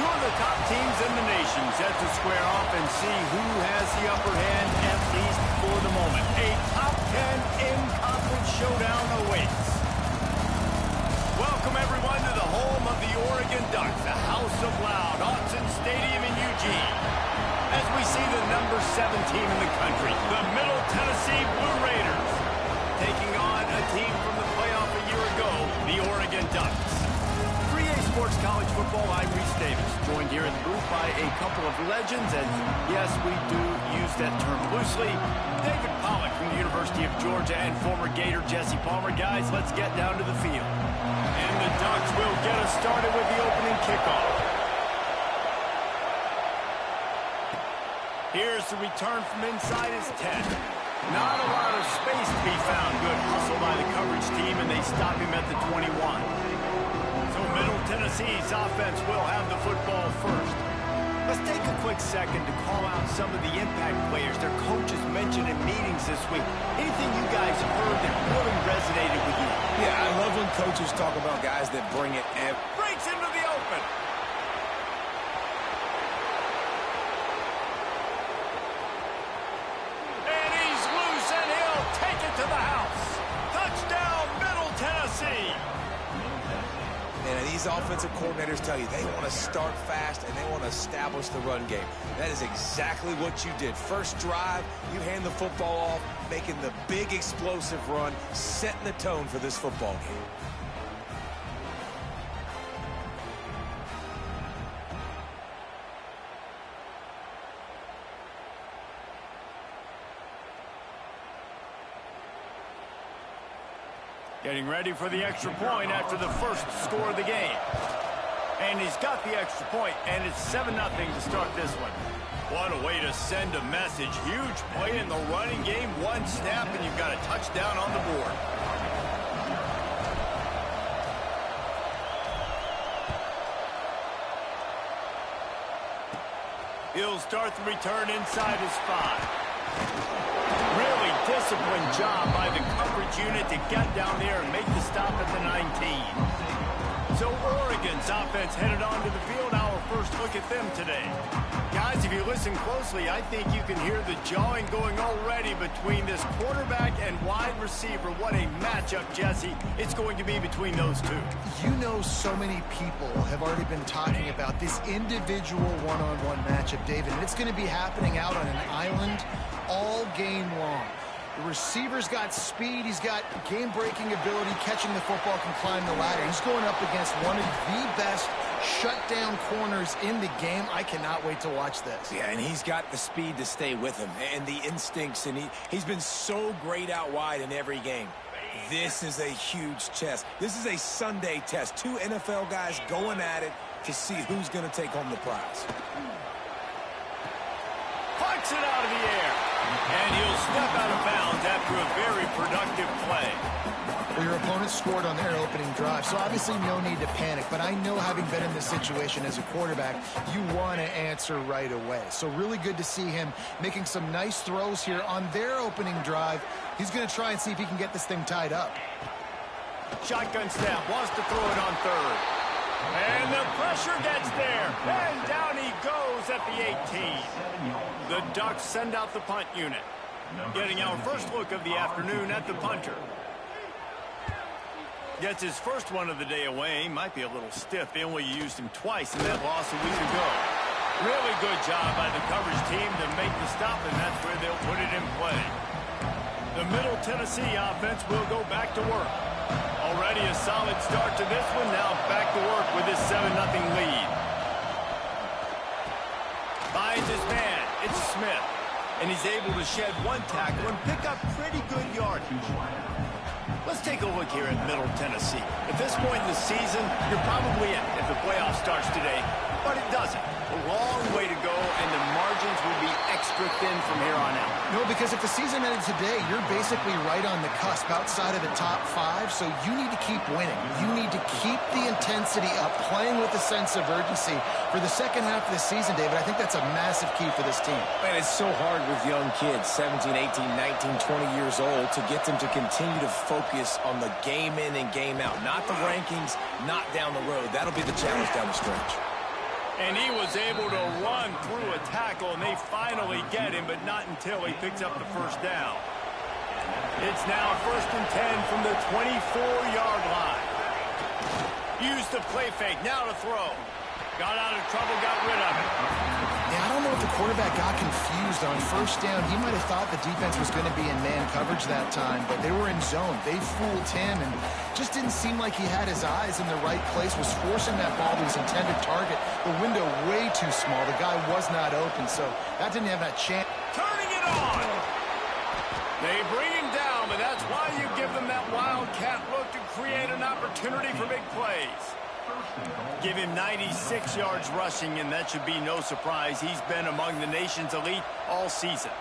Two of the top teams in the nation set to square off and see who has the upper hand, at least for the moment. A top 10 in-conference showdown awaits. Welcome, everyone, to the home of the Oregon Ducks, the House of Loud, Autzen Stadium in Eugene. As we see the number 7 team in the country, the Middle Tennessee Blue Raiders, taking on a team from the playoff a year ago, the Oregon Ducks. Sports College Football, I'm Reese Davis, joined here in the booth by a couple of legends, and yes, we do use that term loosely. David Pollack from the University of Georgia and former Gator Jesse Palmer. Guys, let's get down to the field. And the Ducks will get us started with the opening kickoff. Here's the return from inside his 10. Not a lot of space to be found. Good hustle by the coverage team, and they stop him at the 21. Middle Tennessee's offense will have the football first. Let's take a quick second to call out some of the impact players their coaches mentioned in meetings this week. Anything you guys heard that really resonated with you? Yeah, I love when coaches talk about guys that bring it and breaks into the open. And he's loose, and he'll take it to the house. Touchdown, Middle Tennessee. And these offensive coordinators tell you they want to start fast and they want to establish the run game. That is exactly what you did. First drive, you hand the football off, making the big explosive run, setting the tone for this football game. Getting ready for the extra point after the first score of the game. And he's got the extra point, and it's 7-0 to start this one. What a way to send a message. Huge play in the running game. One snap, and you've got a touchdown on the board. He'll start the return inside his 5. Really disciplined job by the coverage unit to get down there and make the stop at the 19. So Oregon's offense headed onto the field. Our first look at them today. Guys, if you listen closely, I think you can hear the jawing going already between this quarterback and wide receiver. What a matchup, Jesse, it's going to be between those two. You know, so many people have already been talking about this individual one-on-one matchup, David, and it's going to be happening out on an island all game long. The receiver's got speed, he's got game-breaking ability, catching the football, can climb the ladder. He's going up against one of the best shutdown corners in the game. I cannot wait to watch this. Yeah, and he's got the speed to stay with him and the instincts, and he's been so great out wide in every game. This is a huge test. This is a Sunday test. Two NFL guys going at it to see who's going to take home the prize. Pucks it out of the air. And he'll step out of bounds after a very productive play. Well, your opponent scored on their opening drive, so obviously no need to panic. But I know, having been in this situation as a quarterback, you want to answer right away. So really good to see him making some nice throws here on their opening drive. He's going to try and see if he can get this thing tied up. Shotgun snap, wants to throw it on third. And the pressure gets there. And down he goes at the 18. The Ducks send out the punt unit. Getting our first look of the afternoon at the punter. Gets his first one of the day away. Might be a little stiff. They only used him twice in that loss a week ago. Really good job by the coverage team to make the stop, and that's where they'll put it in play. The Middle Tennessee offense will go back to work. Already a solid start to this one. Now back to work with this 7-0 lead. Finds his man. It's Smith. And he's able to shed one tackle and pick up pretty good yardage. Let's take a look here at Middle Tennessee. At this point in the season, you're probably in if the playoff starts today, but it doesn't. A long way to go, and the margins will be extra thin from here on out. No, because if the season ended today, you're basically right on the cusp outside of the top 5, so you need to keep winning. You need to keep the intensity up, playing with a sense of urgency for the second half of the season, David. I think that's a massive key for this team. Man, it's so hard with young kids, 17, 18, 19, 20 years old, to get them to continue to focus on the game in and game out. Not the rankings, not down the road. That'll be the challenge down the stretch. And he was able to run through a tackle, and they finally get him, but not until he picks up the first down. It's now 1st and 10 from the 24-yard line. Used the play fake, now to throw. Got out of trouble, got rid of it. Yeah, I don't know if the quarterback got confused on first down. He might have thought the defense was going to be in man coverage that time, but they were in zone. They fooled him and just didn't seem like he had his eyes in the right place, was forcing that ball to his intended target. The window way too small. The guy was not open, so that didn't have that chance. Turning it on. They bring him down, but that's why you give them that wildcat look to create an opportunity for big plays. Give him 96 yards rushing, and that should be no surprise. He's been among the nation's elite all season.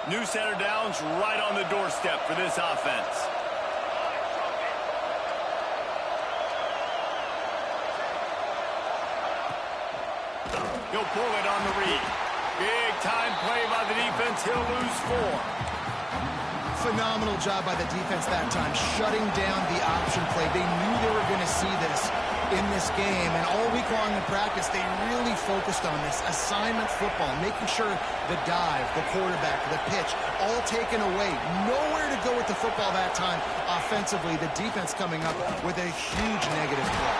New set of downs right on the doorstep for this offense. He'll pull it on the read. Big time play by the defense. He'll lose 4. Phenomenal job by the defense that time, shutting down the option play. They knew they were going to see this in this game, and all week long in practice, they really focused on this assignment football, making sure the dive, the quarterback, the pitch, all taken away. Nowhere to go with the football that time offensively. The defense coming up with a huge negative play.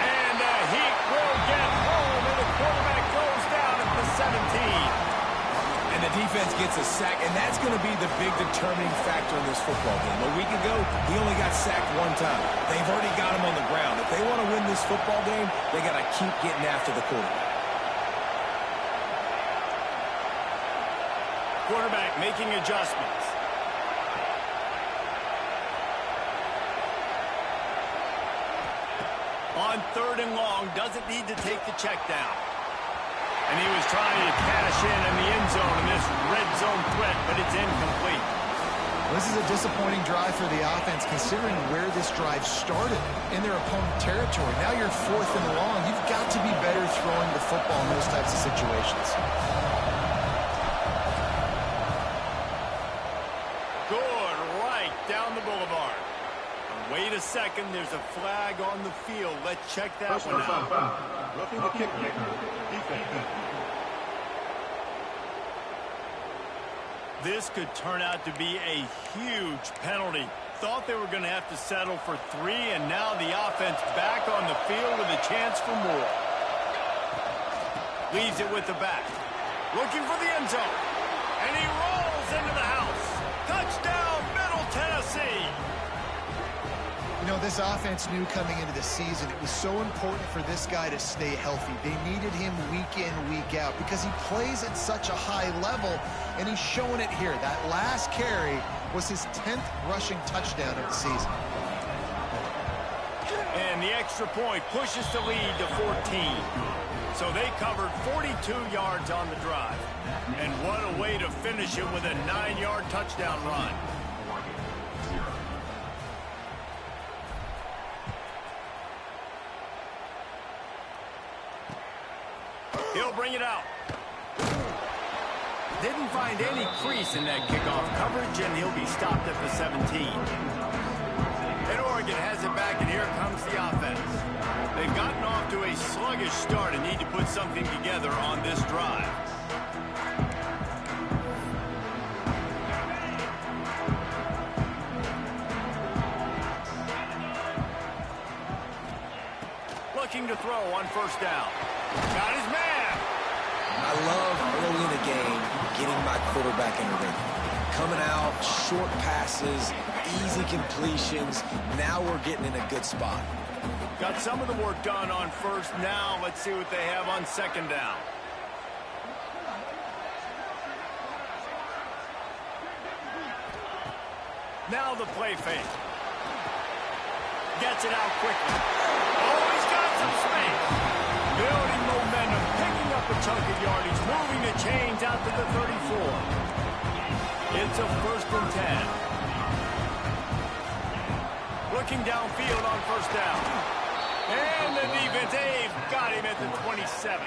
And he will get home, and the quarterback goes down at the 17. And the defense gets a sack, and that's going to be the big determining factor in this football game. A week ago, he only got sacked 1 time. They've already got him on the ground. If they want to win this football game, they got to keep getting after the quarterback. Quarterback making adjustments. On 3rd and long, doesn't need to take the check down. And he was trying to cash in the end zone in this red zone threat, but it's incomplete. This is a disappointing drive for the offense, considering where this drive started in their opponent territory. Now you're 4th and long. You've got to be better throwing the football in those types of situations. Good, right down the boulevard. Wait a second, there's a flag on the field. Let's check that one out. Roughing the kick, defense. This could turn out to be a huge penalty. Thought they were going to have to settle for 3, and now the offense back on the field with a chance for more. Leaves it with the back. Looking for the end zone. And he rolls into the house. Touchdown, Middle Tennessee. You know, this offense knew coming into the season it was so important for this guy to stay healthy. They needed him week in, week out because he plays at such a high level, and he's showing it here. That last carry was his 10th rushing touchdown of the season. And the extra point pushes the lead to 14. So they covered 42 yards on the drive. And what a way to finish it with a 9-yard touchdown run. He'll bring it out. Didn't find any crease in that kickoff coverage, and he'll be stopped at the 17. And Oregon has it back, and here comes the offense. They've gotten off to a sluggish start and need to put something together on this drive. Looking to throw on 1st down. Got his man. I love early in the game getting my quarterback in the rhythm. Coming out, short passes, easy completions. Now we're getting in a good spot. Got some of the work done on 1st. Now let's see what they have on 2nd down. Now the play fake. Gets it out quickly. Oh, he's got some space. Building momentum, picking up a chunk of yardage, moving the chains out to the 34. It's a 1st and 10. Looking downfield on 1st down. And the defense, they've got him at the 27.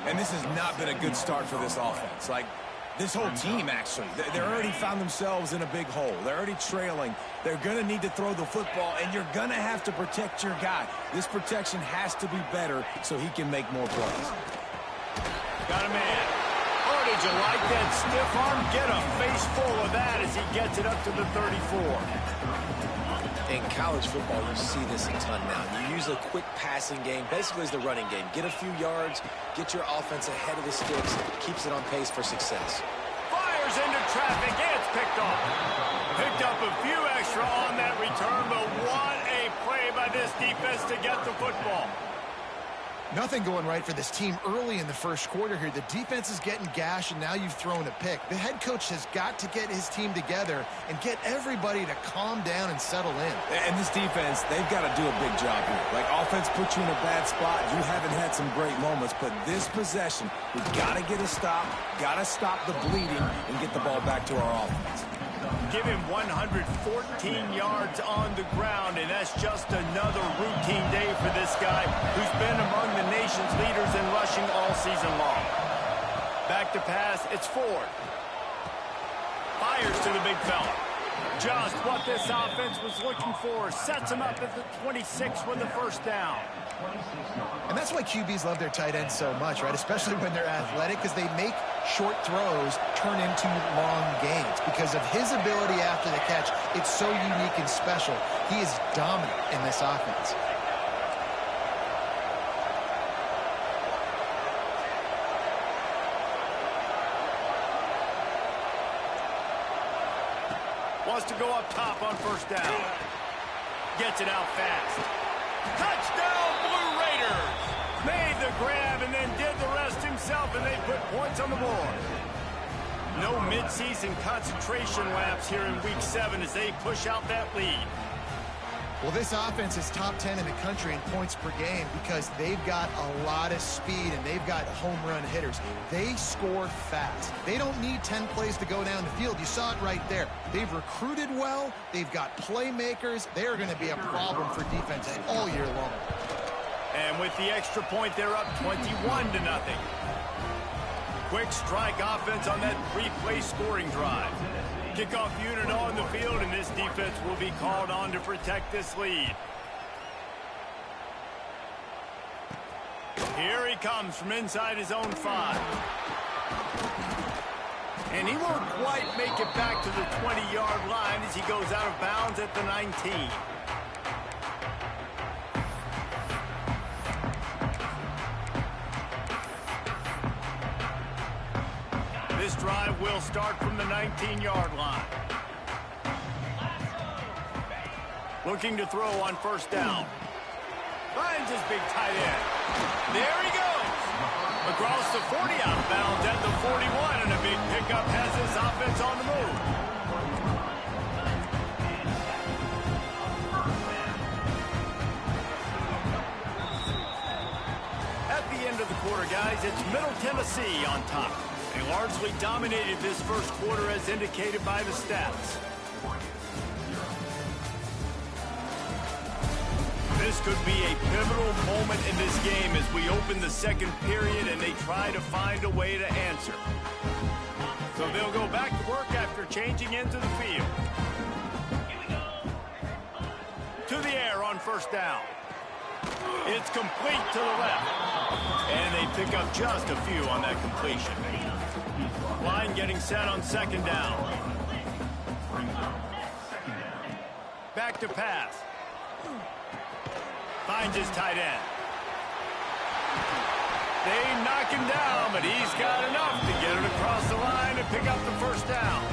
And this has not been a good start for this offense. Like, This whole team, actually, they're already found themselves in a big hole. They're already trailing. They're going to need to throw the football, and you're going to have to protect your guy. This protection has to be better so he can make more plays. Got a man. Oh, did you like that stiff arm? Get a face full of that as he gets it up to the 34. In college football, you see this a ton now. You use a quick passing game, basically as the running game. Get a few yards, get your offense ahead of the sticks, keeps it on pace for success. Fires into traffic, and it's picked off. Picked up a few extra on that return, but what a play by this defense to get the football. Nothing going right for this team early in the first quarter here. The defense is getting gashed, and now you've thrown a pick. The head coach has got to get his team together and get everybody to calm down and settle in. And this defense, they've got to do a big job here. Like, offense puts you in a bad spot. You haven't had some great moments, but this possession, we've got to get a stop, got to stop the bleeding, and get the ball back to our offense. Give him 114 yards on the ground, and that's just another routine day for this guy who's been among the nation's leaders in rushing all season long. Back to pass, it's Ford. Fires to the big fella. Just what this offense was looking for. Sets him up at the 26 with the first down. And that's why QBs love their tight ends so much, right? Especially when they're athletic, because they make short throws turn into long gains. Because of his ability after the catch, it's so unique and special. He is dominant in this offense. Wants to go up top on first down. Gets it out fast. Touchdown, Blue Raiders! Made the grab and then did the rest himself, and they put points on the board. No midseason concentration laps here in Week 7 as they push out that lead. Well, this offense is top 10 in the country in points per game because they've got a lot of speed and they've got home run hitters. They score fast. They don't need 10 plays to go down the field. You saw it right there. They've recruited well. They've got playmakers. They're going to be a problem for defenses all year long. And with the extra point, they're up 21-0. Quick strike offense on that three-play scoring drive. Kickoff unit on the field, and this defense will be called on to protect this lead. Here he comes from inside his own 5. And he won't quite make it back to the 20-yard line as he goes out of bounds at the 19. This drive will start from the 19-yard line. Looking to throw on first down. Finds his big tight end. There he goes. Across the 40, out of bounds at the 41, and a big pickup has this offense on the move. At the end of the quarter, guys, it's Middle Tennessee on top. They largely dominated this first quarter as indicated by the stats. This could be a pivotal moment in this game as we open the second period and they try to find a way to answer. So they'll go back to work after changing into the field. To the air on first down. It's complete to the left. And they pick up just a few on that completion. Line getting set on second down. Back to pass. Finds his tight end. They knock him down, but he's got enough to get it across the line and pick up the first down.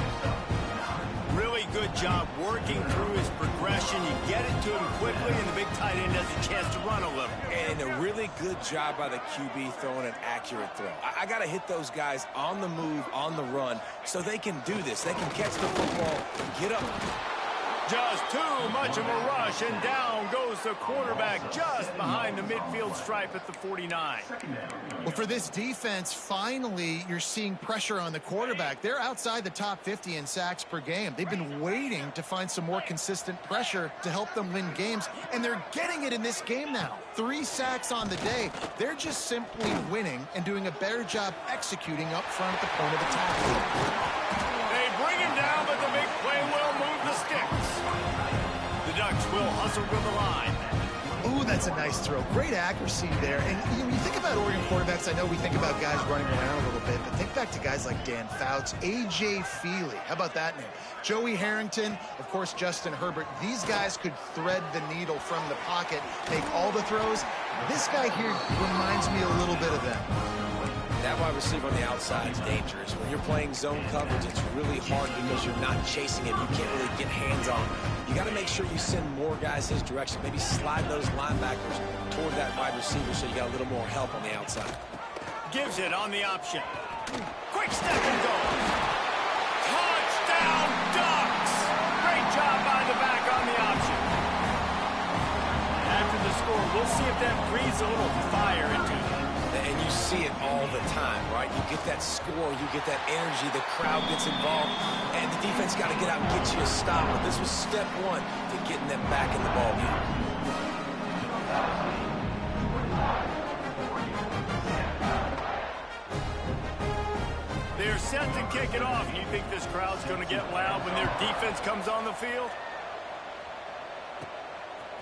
Really good job working through his progression. You get it to him quickly, and the big tight end has a chance to run a little. And a really good job by the QB throwing an accurate throw. I got to hit those guys on the move, on the run, so they can do this. They can catch the football, get up. Just too much of a rush, and down goes throws the quarterback just behind the midfield stripe at the 49. Well, for this defense, finally, you're seeing pressure on the quarterback. They're outside the top 50 in sacks per game. They've been waiting to find some more consistent pressure to help them win games, and they're getting it in this game now. 3 sacks on the day. They're just simply winning and doing a better job executing up front at the point of attack. They bring him down, but the big play will move the sticks. The Ducks will hustle to the line. Ooh, that's a nice throw. Great accuracy there. And you think about Oregon quarterbacks, I know we think about guys running around a little bit, but think back to guys like Dan Fouts, A.J. Feely. How about that name? Joey Harrington, of course, Justin Herbert. These guys could thread the needle from the pocket, make all the throws. This guy here reminds me a little bit of them. That wide receiver on the outside is dangerous. When you're playing zone coverage, it's really hard because you're not chasing him. You can't really get hands on him. You got to make sure you send more guys his direction. Maybe slide those linebackers toward that wide receiver so you got a little more help on the outside. Gives it on the option. Quick step and go. Touchdown, Ducks! Great job by the back on the option. After the score, we'll see if that breathes a little fire into them. And you see it all the time, right? You get that score, you get that energy, the crowd gets involved, and the defense got to get out and get you a stop. But this was step 1 to getting them back in the ballgame. They're set to kick it off. You think this crowd's going to get loud when their defense comes on the field?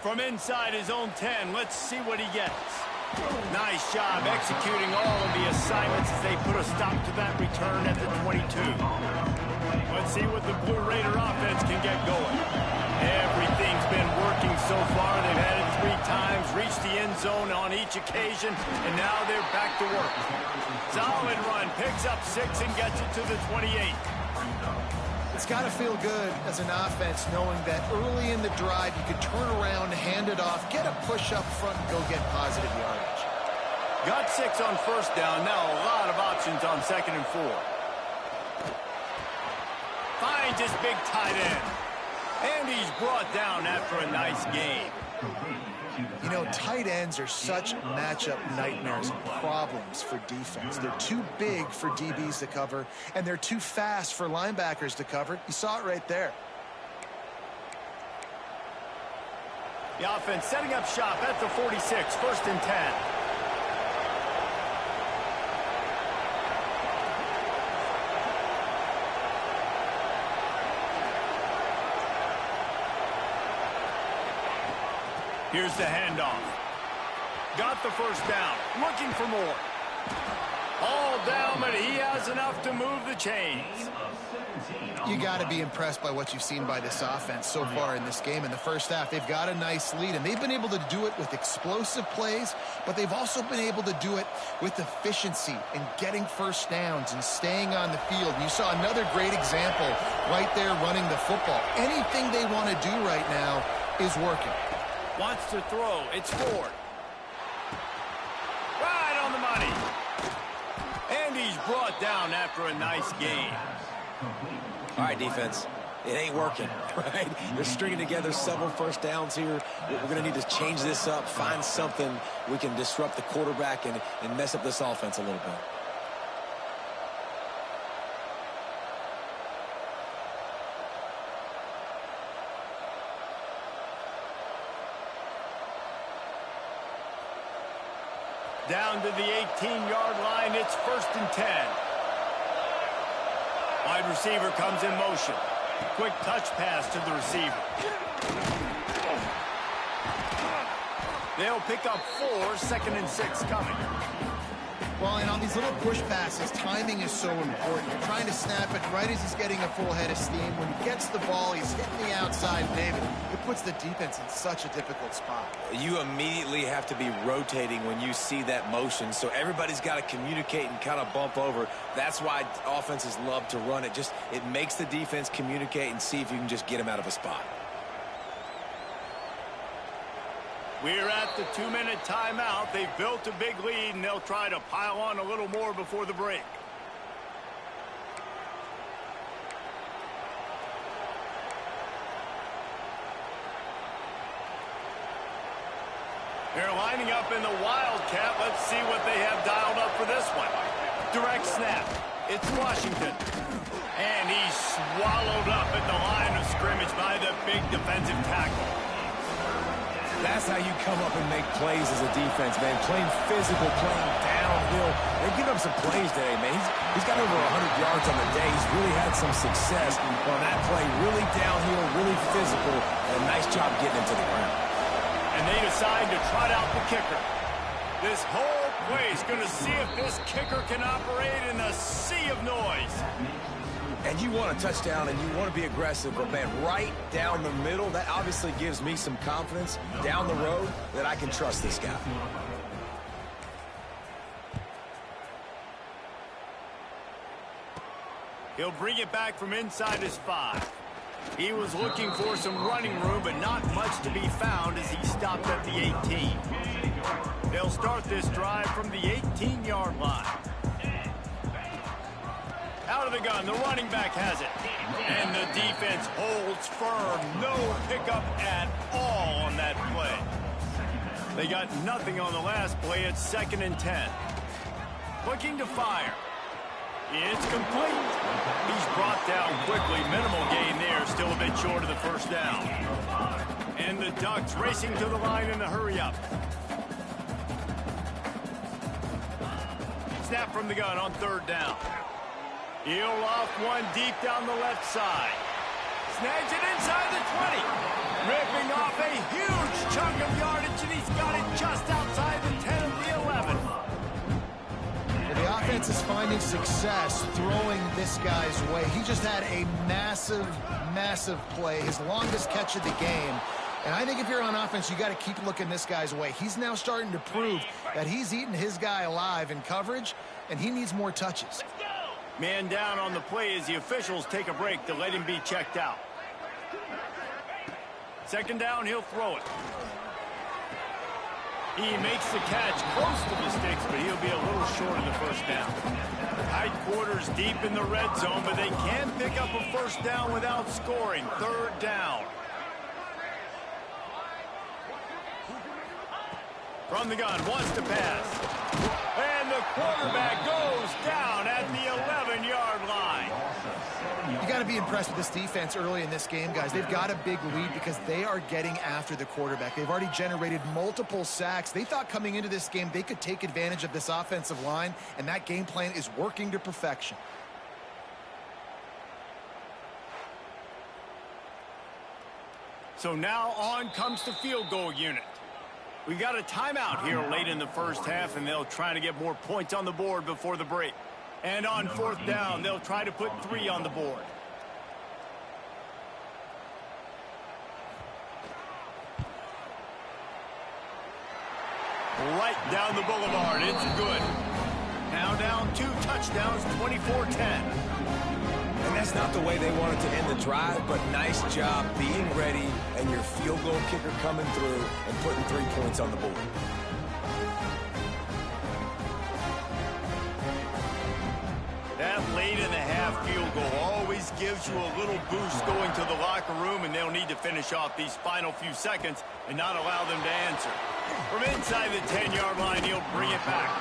From inside his own 10, let's see what he gets. Nice job executing all of the assignments as they put a stop to that return at the 22. Let's see what the Blue Raider offense can get going. Everything's been working so far. They've had it 3 times, reached the end zone on each occasion, and now they're back to work. Solid run, picks up 6 and gets it to the 28. It's got to feel good as an offense knowing that early in the drive you could turn around, hand it off, get a push up front, and go get positive yardage. Got 6 on first down. Now a lot of options on 2nd and 4. Finds his big tight end. And he's brought down after a nice game. You know, tight ends are such matchup nightmares and problems for defense. They're too big for DBs to cover, and they're too fast for linebackers to cover. You saw it right there. The offense setting up shop at the 46, 1st and 10. Here's the handoff. Got the first down. Looking for more. All down, but he has enough to move the chains. You got to be impressed by what you've seen by this offense so far in this game. In the first half, they've got a nice lead, and they've been able to do it with explosive plays, but they've also been able to do it with efficiency and getting first downs and staying on the field. And you saw another great example right there running the football. Anything they want to do right now is working. Wants to throw. It's Ford. Right on the money. And he's brought down after a nice game. All right, defense. It ain't working, right? They're stringing together several first downs here. We're going to need to change this up, find something we can disrupt the quarterback and mess up this offense a little bit. Down to the 18-yard line, it's 1st and 10. Wide receiver comes in motion. Quick touch pass to the receiver. They'll pick up 4, 2nd and 6 coming. Well, and on these little push passes, timing is so important. You're trying to snap it right as he's getting a full head of steam. When he gets the ball, he's hitting the outside, David. It puts the defense in such a difficult spot. You immediately have to be rotating when you see that motion, so everybody's got to communicate and kind of bump over. That's why offenses love to run it. It makes the defense communicate and see if you can just get them out of a spot. We're at the 2-minute timeout. They've built a big lead, and they'll try to pile on a little more before the break. They're lining up in the Wildcat. Let's see what they have dialed up for this one. Direct snap. It's Washington. And he's swallowed up at the line of scrimmage by the big defensive tackle. That's how you come up and make plays as a defense, man. Playing physical, playing downhill. They're giving up some plays today, man. He's got over 100 yards on the day. He's really had some success on that play. Really downhill, really physical, and a nice job getting him to the ground. And they decide to trot out the kicker. This whole play is going to see if this kicker can operate in a sea of noise. And you want a touchdown and you want to be aggressive, but man, right down the middle, that obviously gives me some confidence down the road that I can trust this guy. He'll bring it back from inside his 5. He was looking for some running room, but not much to be found as he stopped at the 18. They'll start this drive from the 18-yard line. Out of the gun, the running back has it. And the defense holds firm. No pickup at all on that play. They got nothing on the last play. It's 2nd and 10. Looking to fire. It's complete. He's brought down quickly. Minimal gain there. Still a bit short of the first down. And the Ducks racing to the line in a hurry-up. Snap from the gun on 3rd down. He'll off one deep down the left side. Snags it inside the 20. Ripping off a huge chunk of yardage, and he's got it just outside the 10 of the 11. The offense is finding success throwing this guy's way. He just had a massive, massive play, his longest catch of the game. And I think if you're on offense, you got to keep looking this guy's way. He's now starting to prove that he's eating his guy alive in coverage, and he needs more touches. Man down on the play as the officials take a break to let him be checked out. 2nd down, he'll throw it. He makes the catch close to the sticks, but he'll be a little short of the first down. Tight quarters deep in the red zone, but they can pick up a first down without scoring. 3rd down. From the gun, wants to pass. And the quarterback goes down at the 11-yard line. You got to be impressed with this defense early in this game, guys. They've got a big lead because they are getting after the quarterback. They've already generated multiple sacks. They thought coming into this game they could take advantage of this offensive line, and that game plan is working to perfection. So now on comes the field goal unit. We got a timeout here late in the first half, and they'll try to get more points on the board before the break. And on 4th down, they'll try to put 3 on the board. Right down the boulevard. It's good. Now down 2 touchdowns, 24-10. And that's not the way they wanted to end the drive, but nice job being ready and your field goal kicker coming through and putting 3 points on the board. That late in the half field goal always gives you a little boost going to the locker room, and they'll need to finish off these final few seconds and not allow them to answer. From inside the 10-yard line, he'll bring it back.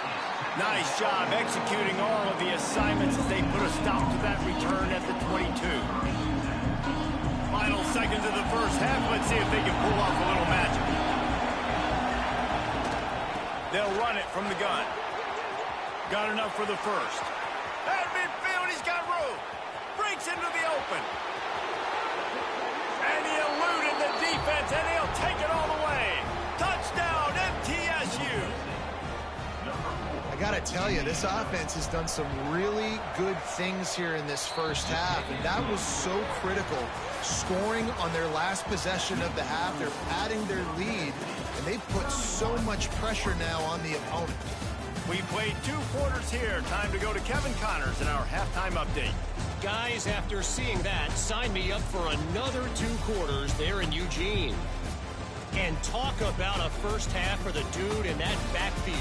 Nice job executing all of the assignments as they put a stop to that return at the 22. Final seconds of the first half. Let's see if they can pull off a little magic. They'll run it from the gun. Got enough for the first. At midfield, he's got room. Breaks into the open. And he eluded the defense, and he'll take it all the way. Touchdown, MTSU. I got to tell you, this offense has done some really good things here in this first half, and that was so critical. Scoring on their last possession of the half, they're padding their lead, and they've put so much pressure now on the opponent. We played 2 quarters here. Time to go to Kevin Connors in our halftime update. Guys, after seeing that, sign me up for another 2 quarters there in Eugene. And talk about a first half for the dude in that backfield.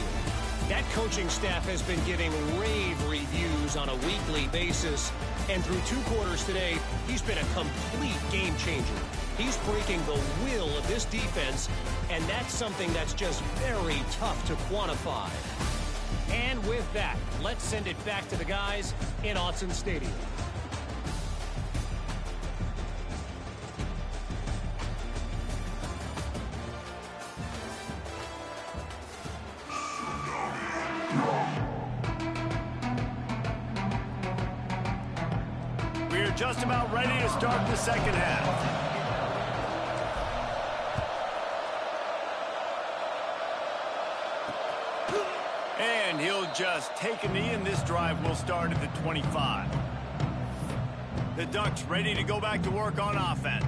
That coaching staff has been giving rave reviews on a weekly basis. And through 2 quarters today, he's been a complete game changer. He's breaking the will of this defense, and that's something that's just very tough to quantify. And with that, let's send it back to the guys in Autzen Stadium. We're just about ready to start the second half. And he'll just take a knee, and this drive will start at the 25. The Ducks ready to go back to work on offense.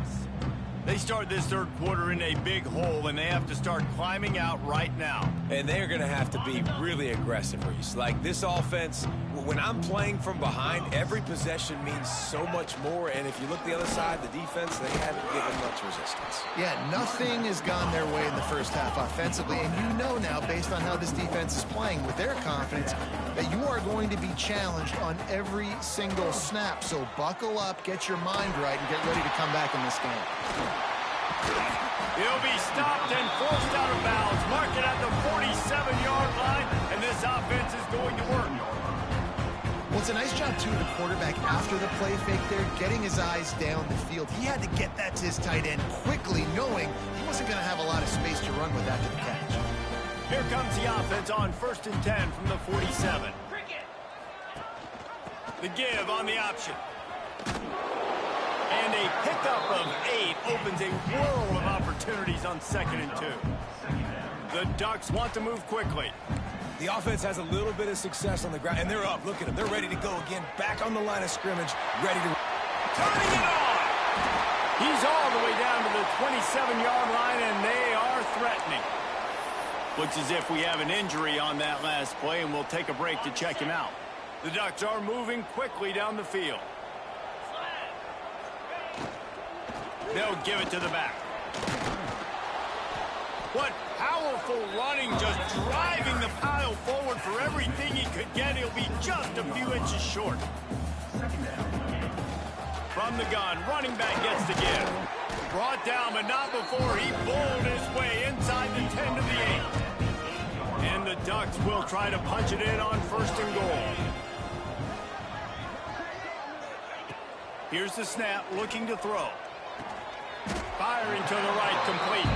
They start this third quarter in a big hole, and they have to start climbing out right now. And they're going to have to be really aggressive, Reese. Like, this offense, when I'm playing from behind, every possession means so much more. And if you look the other side, the defense, they haven't given much resistance. Yeah, nothing has gone their way in the first half offensively. And you know now, based on how this defense is playing with their confidence, that you are going to be challenged on every single snap. So buckle up, get your mind right, and get ready to come back in this game. He'll be stopped and forced out of bounds. Mark it at the 47-yard line, and this offense is going to work. Well, it's a nice job, too, of the quarterback after the play fake there, getting his eyes down the field. He had to get that to his tight end quickly, knowing he wasn't going to have a lot of space to run with after the catch. Here comes the offense on 1st and 10 from the 47. The give on the option. And a pickup of 8 opens a world of opportunities on 2nd and 2. The Ducks want to move quickly. The offense has a little bit of success on the ground, and they're up. Look at them. They're ready to go again. Back on the line of scrimmage, ready to... Turning it on! He's all the way down to the 27-yard line, and they are threatening. Looks as if we have an injury on that last play, and we'll take a break to check him out. The Ducks are moving quickly down the field. They'll give it to the back. What powerful running, just driving the pile forward for everything he could get. He'll be just a few inches short. From the gun, running back gets the give. Brought down, but not before he bowled his way inside the 10 to the 8. And the Ducks will try to punch it in on 1st and goal. Here's the snap, looking to throw. Firing to the right, complete.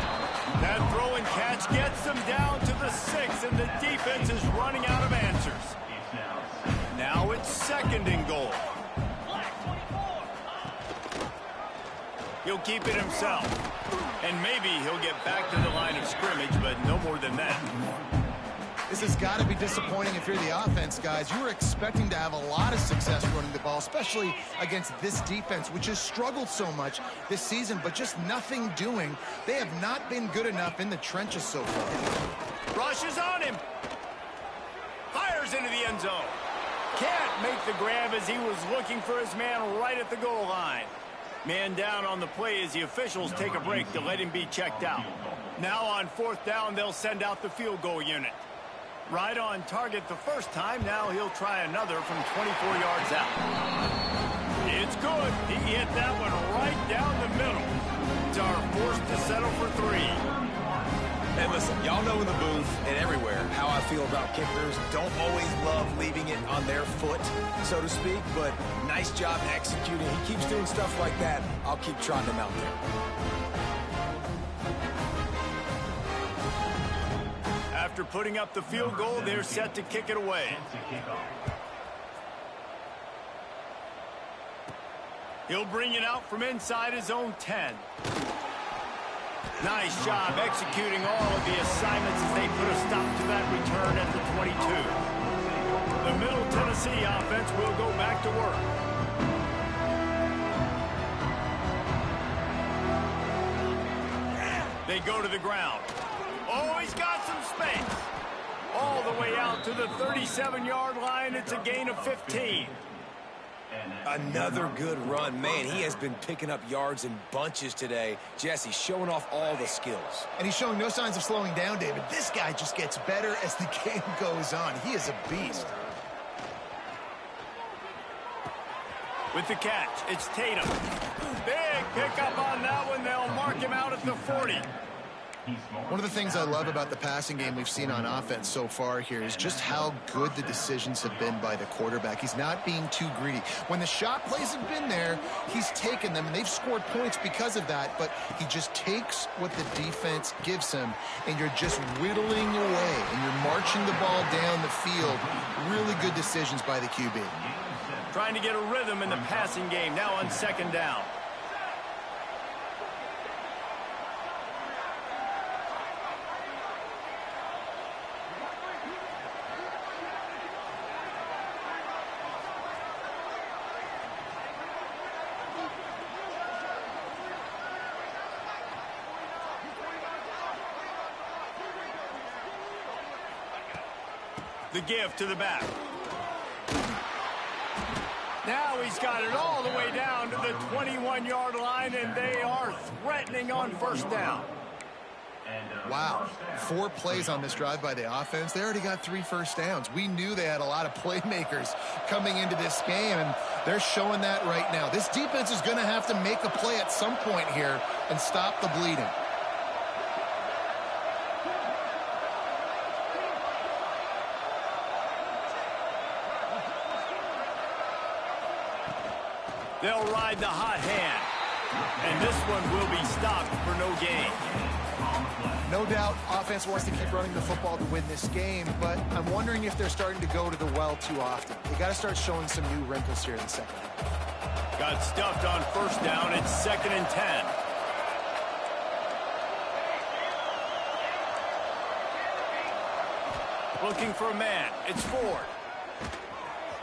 That throw and catch gets them down to the 6, and the defense is running out of answers. Now it's 2nd and goal. He'll keep it himself. And maybe he'll get back to the line of scrimmage, but no more than that. This has got to be disappointing if you're the offense, guys. You were expecting to have a lot of success running the ball, especially against this defense, which has struggled so much this season, but just nothing doing. They have not been good enough in the trenches so far. Rushes on him. Fires into the end zone. Can't make the grab as he was looking for his man right at the goal line. Man down on the play as the officials take a break to let him be checked out. Now on 4th down, they'll send out the field goal unit. Right on target the first time. Now he'll try another from 24 yards out. It's good. He hit that one right down the middle. It's our forced to settle for 3. And listen, y'all know in the booth and everywhere how I feel about kickers. Don't always love leaving it on their foot, so to speak, but nice job executing. He keeps doing stuff like that. I'll keep trotting him out there. After putting up the field goal, they're set to kick it away. He'll bring it out from inside his own 10. Nice job executing all of the assignments as they put a stop to that return at the 22. The Middle Tennessee offense will go back to work. They go to the ground. Oh, he's got some space. All the way out to the 37-yard line. It's a gain of 15. Another good run. Man, he has been picking up yards in bunches today. Jesse showing off all the skills. And he's showing no signs of slowing down, David. This guy just gets better as the game goes on. He is a beast. With the catch, it's Tatum. Big pickup on that one. They'll mark him out at the 40. One of the things I love about the passing game we've seen on offense so far here is just how good the decisions have been by the quarterback. He's not being too greedy. When the shot plays have been there, he's taken them, and they've scored points because of that, but he just takes what the defense gives him, and you're just whittling away, and you're marching the ball down the field. Really good decisions by the QB. Trying to get a rhythm in the passing game, now on second down. The give to the back. Now he's got it all the way down to the 21-yard line, and they are threatening on first down. Wow, 4 plays on this drive by the offense. They already got 3 first downs. We knew they had a lot of playmakers coming into this game, and they're showing that right now. This defense is going to have to make a play at some point here and stop the bleeding. They'll ride the hot hand. And this one will be stopped for no gain. No doubt offense wants to keep running the football to win this game, but I'm wondering if they're starting to go to the well too often. They got to start showing some new wrinkles here in the second half. Got stuffed on first down. It's 2nd and 10. Looking for a man. It's Ford.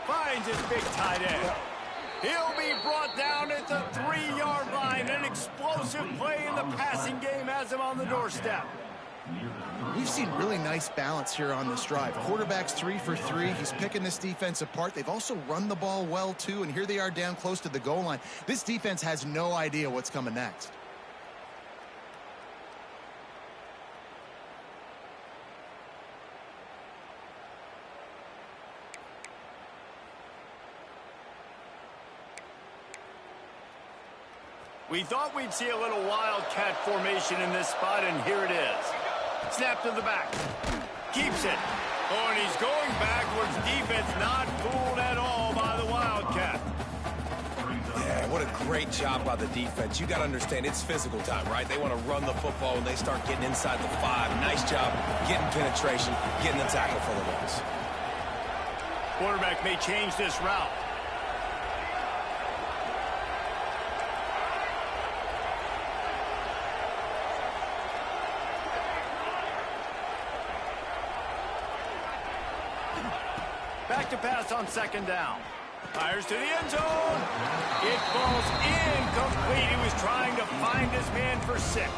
Finds his big tight end. He'll be brought down at the 3-yard line. An explosive play in the passing game has him on the doorstep. We've seen really nice balance here on this drive. Quarterback's 3 for 3. He's picking this defense apart. They've also run the ball well, too, and here they are down close to the goal line. This defense has no idea what's coming next. We thought we'd see a little wildcat formation in this spot, and here it is. Snap to the back. Keeps it. Oh, and he's going backwards. Defense not fooled at all by the wildcat. Yeah, what a great job by the defense. You got to understand, it's physical time, right? They want to run the football when they start getting inside the 5. Nice job getting penetration, getting the tackle for the loss. Quarterback may change this route. Back to pass on second down. Fires to the end zone. It falls incomplete. He was trying to find his man for 6.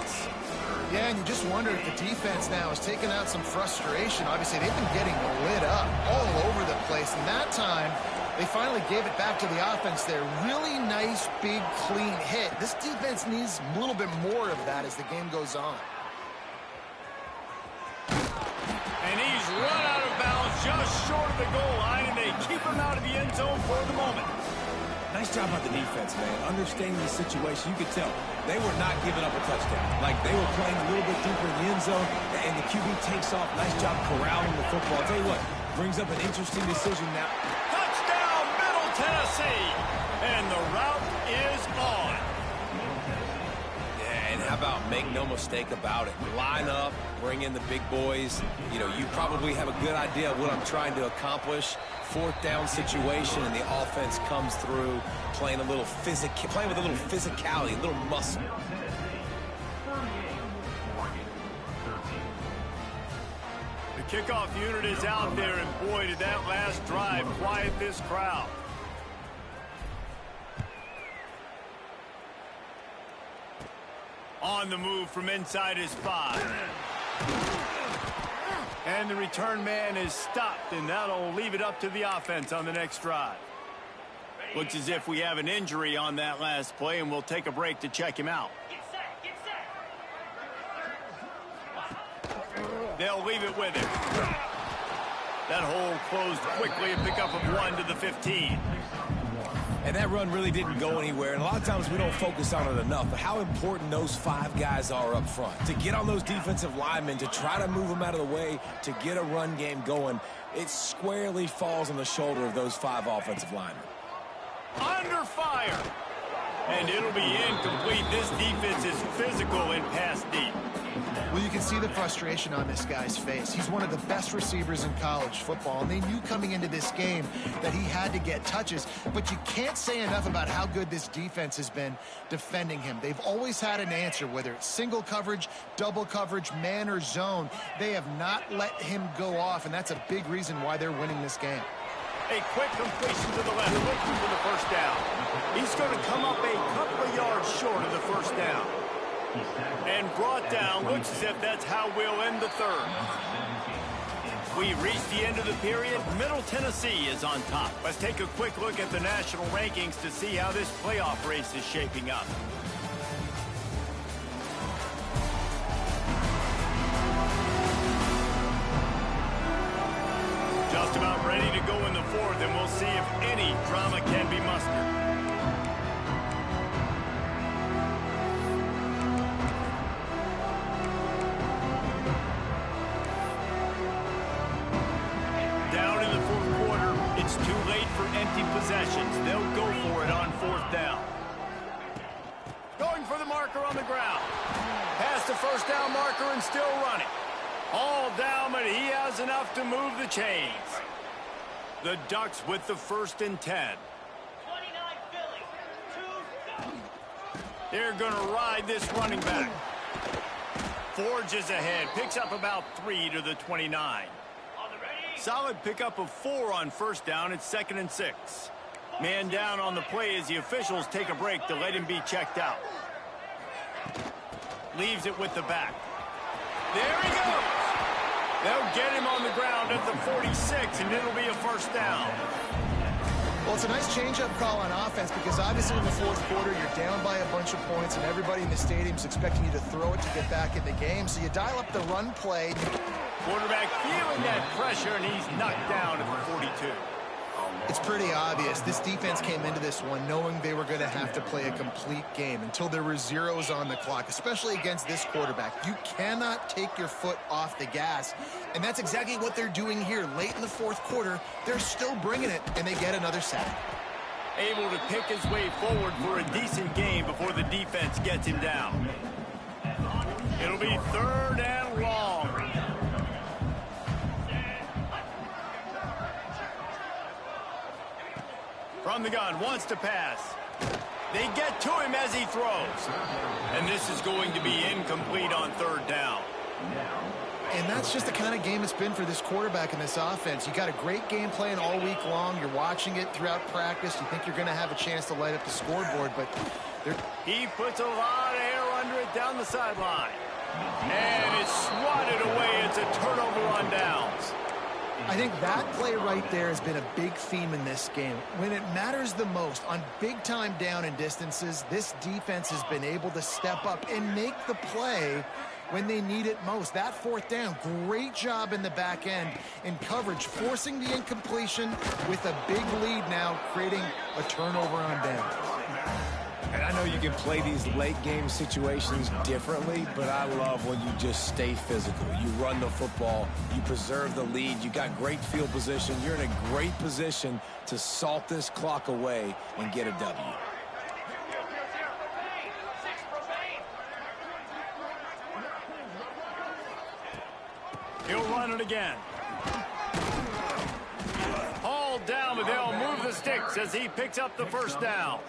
Yeah, and you just wonder if the defense now is taking out some frustration. Obviously, they've been getting lit up all over the place. And that time, they finally gave it back to the offense there. Really nice, big, clean hit. This defense needs a little bit more of that as the game goes on. And he's run out of bounds just short of the goal line, and they keep him out of the end zone for the moment. Nice job by the defense, man. Understanding the situation, you could tell they were not giving up a touchdown. Like, they were playing a little bit deeper in the end zone, and the QB takes off. Nice job corralling the football. I'll tell you what, brings up an interesting decision now. Touchdown, Middle Tennessee, and the route is on. Yeah, and how about make no mistake about it? Line up, bring in the big boys. You know, you probably have a good idea of what I'm trying to accomplish. 4th down situation, and the offense comes through, playing with a little physicality, a little muscle. The kickoff unit is out there, and boy, did that last drive quiet this crowd. On the move from inside his 5. And the return man is stopped, and that'll leave it up to the offense on the next drive. Looks as if we have an injury on that last play, and we'll take a break to check him out. They'll leave it with him. That hole closed quickly, a pickup of 1 to the 15. And that run really didn't go anywhere. And a lot of times we don't focus on it enough. But how important those 5 guys are up front. To get on those defensive linemen, to try to move them out of the way, to get a run game going, it squarely falls on the shoulder of those 5 offensive linemen. Under fire. And it'll be incomplete. This defense is physical and pass deep. Well, you can see the frustration on this guy's face. He's one of the best receivers in college football, and they knew coming into this game that he had to get touches, but you can't say enough about how good this defense has been defending him. They've always had an answer, whether it's single coverage, double coverage, man or zone. They have not let him go off, and that's a big reason why they're winning this game. A quick completion to the left, looking for the first down. He's going to come up a couple of yards short of the first down. And brought down, looks as if that's how we'll end the third. We reached the end of the period. Middle Tennessee is on top. Let's take a quick look at the national rankings to see how this playoff race is shaping up. Just about ready to go in the fourth, and we'll see if any drama can be mustered. Down in the fourth quarter, it's too late for empty possessions. They'll go for it on fourth down. Going for the marker on the ground. Past the first down marker and still running. All down, but he has enough to move the chains. The Ducks with the 1st and 10. They're going to ride this running back. Forges ahead, picks up about 3 to the 29. Solid pickup of 4 on first down. It's 2nd and 6. Man down on the play as the officials take a break to let him be checked out. Leaves it with the back. There he goes. They'll get him on the ground at the 46, and it'll be a first down. Well, it's a nice change-up call on offense because obviously in the fourth quarter, you're down by a bunch of points, and everybody in the stadium is expecting you to throw it to get back in the game. So you dial up the run play. Quarterback feeling that pressure, and he's knocked down at the 42. It's pretty obvious. This defense came into this one knowing they were going to have to play a complete game until there were zeros on the clock, especially against this quarterback. You cannot take your foot off the gas, and that's exactly what they're doing here. Late in the fourth quarter, they're still bringing it, and they get another sack. Able to pick his way forward for a decent game before the defense gets him down. It'll be 3rd and long. From the gun, wants to pass. They get to him as he throws. And this is going to be incomplete on 3rd down. And that's just the kind of game it's been for this quarterback and this offense. You got a great game plan all week long. You're watching it throughout practice. You think you're going to have a chance to light up the scoreboard, but he puts a lot of air under it down the sideline. And it's swatted away. It's a turnover on downs. I think that play right there has been a big theme in this game. When it matters the most, on big-time down and distances, this defense has been able to step up and make the play when they need it most. That 4th down, great job in the back end in coverage, forcing the incompletion with a big lead now, creating a turnover on down. And I know you can play these late-game situations differently, but I love when you just stay physical. You run the football, you preserve the lead, you got great field position. You're in a great position to salt this clock away and get a W. He'll run it again. Hauled down, but they'll move the sticks as he picks up the first down.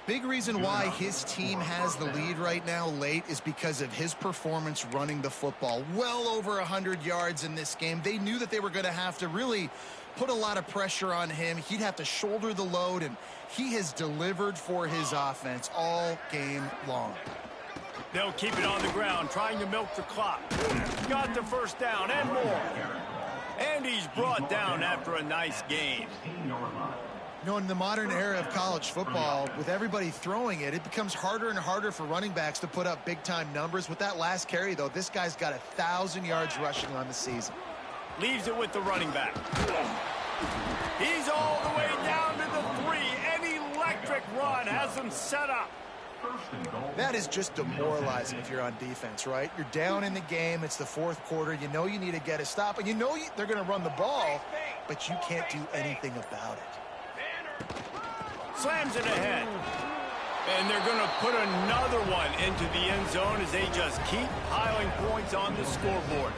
Big reason why his team has the lead right now late is because of his performance running the football. Well over 100 yards in this game. They knew that they were going to have to really put a lot of pressure on him. He'd have to shoulder the load, and he has delivered for his offense all game long. They'll keep it on the ground, trying to milk the clock. Got the first down and more. And he's brought down after a nice game. You know, in the modern era of college football, with everybody throwing it, it becomes harder and harder for running backs to put up big-time numbers. With that last carry, though, this guy's got 1,000 yards rushing on the season. Leaves it with the running back. He's all the way down to the 3, run has them set up. That is just demoralizing if you're on defense, right? You're down in the game. It's the fourth quarter. You know you need to get a stop, and you know they're going to run the ball, but you can't do anything about it. Slams it ahead. And they're going to put another one into the end zone as they just keep piling points on the scoreboard.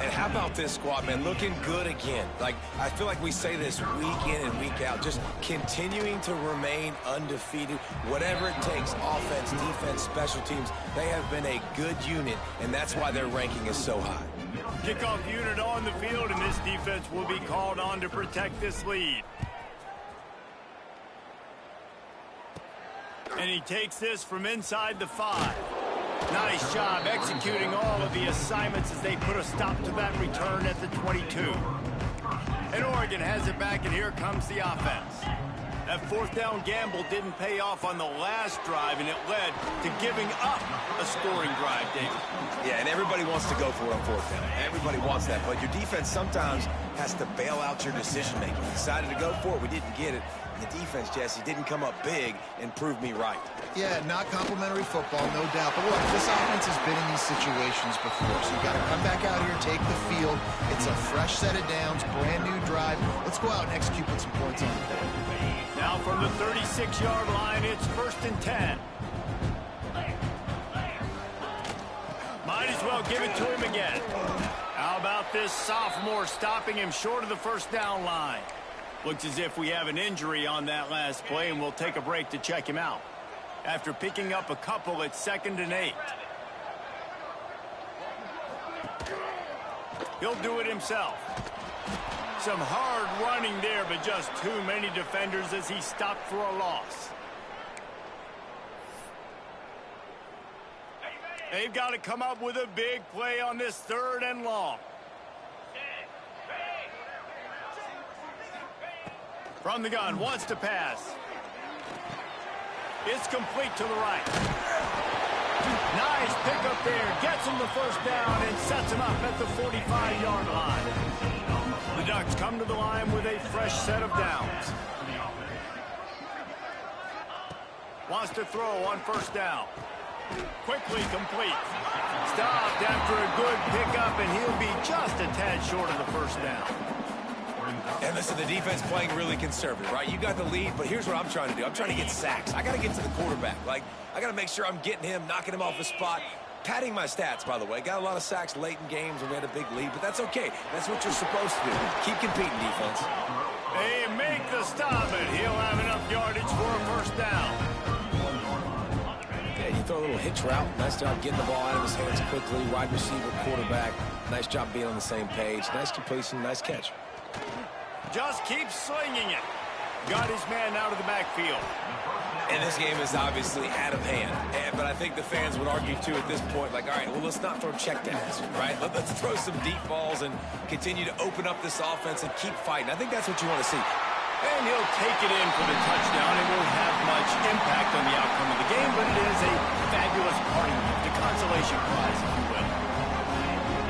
And how about this squad, man? Looking good again. Like, I feel like we say this week in and week out, just continuing to remain undefeated. Whatever it takes, offense, defense, special teams, they have been a good unit, and that's why their ranking is so high. Kickoff unit on the field, and this defense will be called on to protect this lead. And he takes this from inside the 5. Nice job executing all of the assignments as they put a stop to that return at the 22. And Oregon has it back, and here comes the offense. That fourth down gamble didn't pay off on the last drive, and it led to giving up a scoring drive, David. Yeah, and everybody wants to go for it on fourth down. Everybody wants that, but your defense sometimes has to bail out your decision-making. We decided to go for it. We didn't get it. The defense, Jesse, didn't come up big and prove me right. Yeah, not complimentary football, no doubt. But look, this offense has been in these situations before, so you got to come back out here, take the field. It's a fresh set of downs, brand new drive. Let's go out and execute with some points on the board. Now from the 36-yard line, it's 1st and 10. Might as well give it to him again. How about this sophomore stopping him short of the first down line? Looks as if we have an injury on that last play, and we'll take a break to check him out. After picking up a couple, it's 2nd and 8. He'll do it himself. Some hard running there, but just too many defenders as he stopped for a loss. They've got to come up with a big play on this 3rd and long. From the gun, wants to pass. It's complete to the right. Nice pickup there. Gets him the first down and sets him up at the 45-yard line. The Ducks come to the line with a fresh set of downs. Wants to throw on first down. Quickly complete. Stopped after a good pickup, and he'll be just a tad short of the first down. And listen, the defense playing really conservative, right? You got the lead, but here's what I'm trying to do. I'm trying to get sacks. I got to get to the quarterback. Like, I got to make sure I'm getting him, knocking him off his spot. Padding my stats, by the way. Got a lot of sacks late in games when we had a big lead, but that's okay. That's what you're supposed to do. Keep competing, defense. They make the stop, and he'll have enough yardage for a first down. Yeah, you throw a little hitch route. Nice job getting the ball out of his hands quickly. Wide receiver, quarterback. Nice job being on the same page. Nice completion, nice catch. Just keep slinging it. Got his man out of the backfield. And this game is obviously out of hand. But I think the fans would argue, too, at this point, like, all right, well, let's not throw checkdowns, right? Let's throw some deep balls and continue to open up this offense and keep fighting. I think that's what you want to see. And he'll take it in for the touchdown. It won't have much impact on the outcome of the game, but it is a fabulous parting gift, a consolation prize, if you will.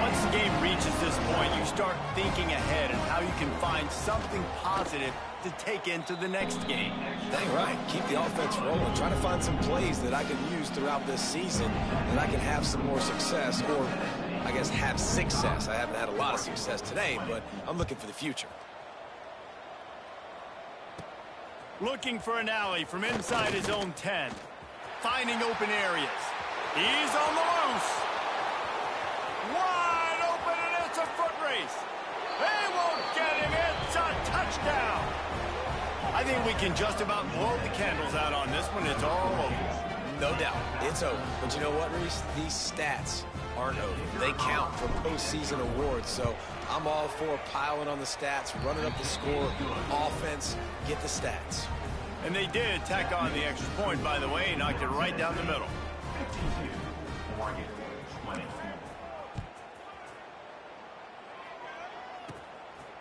Once the game reaches this point, you start thinking ahead and how you can find something positive to take into the next game. Dang right. Keep the offense rolling. Try to find some plays that I can use throughout this season and I can have some more success, or I guess have success. I haven't had a lot of success today, but I'm looking for the future. Looking for an alley from inside his own 10. Finding open areas. He's on the loose. Wide open, and it's a foot race. They won't get him. It's a touchdown. I think we can just about blow the candles out on this one. It's all over. No doubt. It's over. But you know what, Reese? These stats aren't over. They count for postseason awards. So I'm all for piling on the stats, running up the score, offense, get the stats. And they did tack on the extra point, by the way, knocked it right down the middle.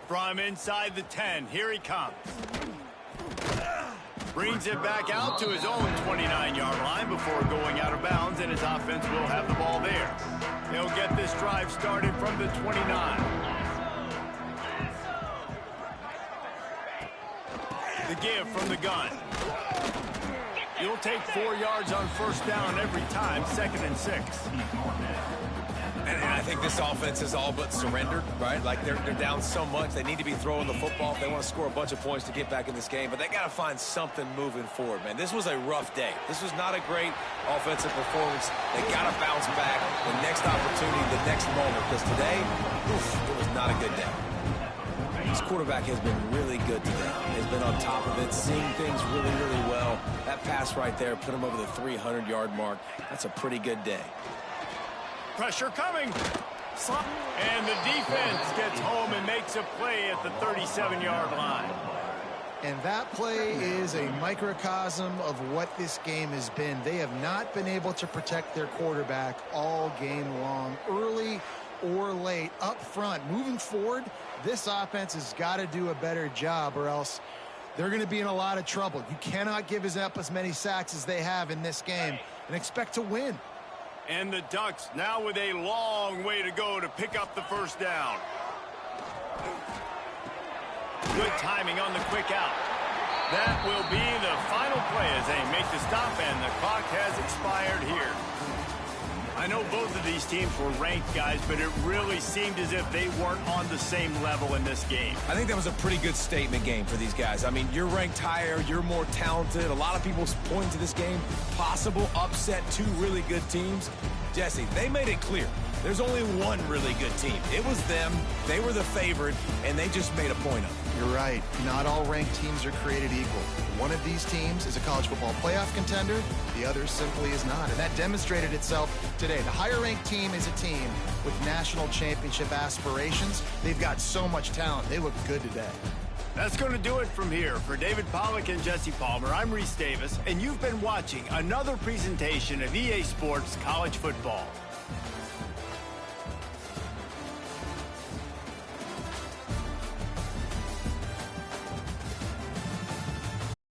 From inside the 10, here he comes. Brings it back out to his own 29-yard line before going out of bounds, and his offense will have the ball there. He'll get this drive started from the 29. The give from the gun. You'll take 4 yards on first down every time, 2nd and 6. And I think this offense is all but surrendered, right? Like they're down so much. They need to be throwing the football if they want to score a bunch of points to get back in this game. But they got to find something moving forward, man. This was a rough day. This was not a great offensive performance. They got to bounce back the next opportunity, the next moment. Because today, it was not a good day. This quarterback has been really good today. He's been on top of it, seeing things really, really well. That pass right there put him over the 300-yard mark. That's a pretty good day. Pressure coming. And the defense gets home and makes a play at the 37-yard line. And that play is a microcosm of what this game has been. They have not been able to protect their quarterback all game long, early or late, up front. Moving forward, this offense has got to do a better job or else they're going to be in a lot of trouble. You cannot give up as many sacks as they have in this game and expect to win. And the Ducks now with a long way to go to pick up the first down. Good timing on the quick out. That will be the final play as they make the stop, and the clock has expired here. I know both of these teams were ranked, guys, but it really seemed as if they weren't on the same level in this game. I think that was a pretty good statement game for these guys. I mean, you're ranked higher, you're more talented. A lot of people point to this game, possible upset, 2 really good teams. Jesse, they made it clear. There's only one really good team. It was them. They were the favorite, and they just made a point of it. You're right. Not all ranked teams are created equal. One of these teams is a college football playoff contender. The other simply is not. And that demonstrated itself today. The higher-ranked team is a team with national championship aspirations. They've got so much talent. They look good today. That's going to do it from here. For David Pollack and Jesse Palmer, I'm Reese Davis, and you've been watching another presentation of EA Sports College Football.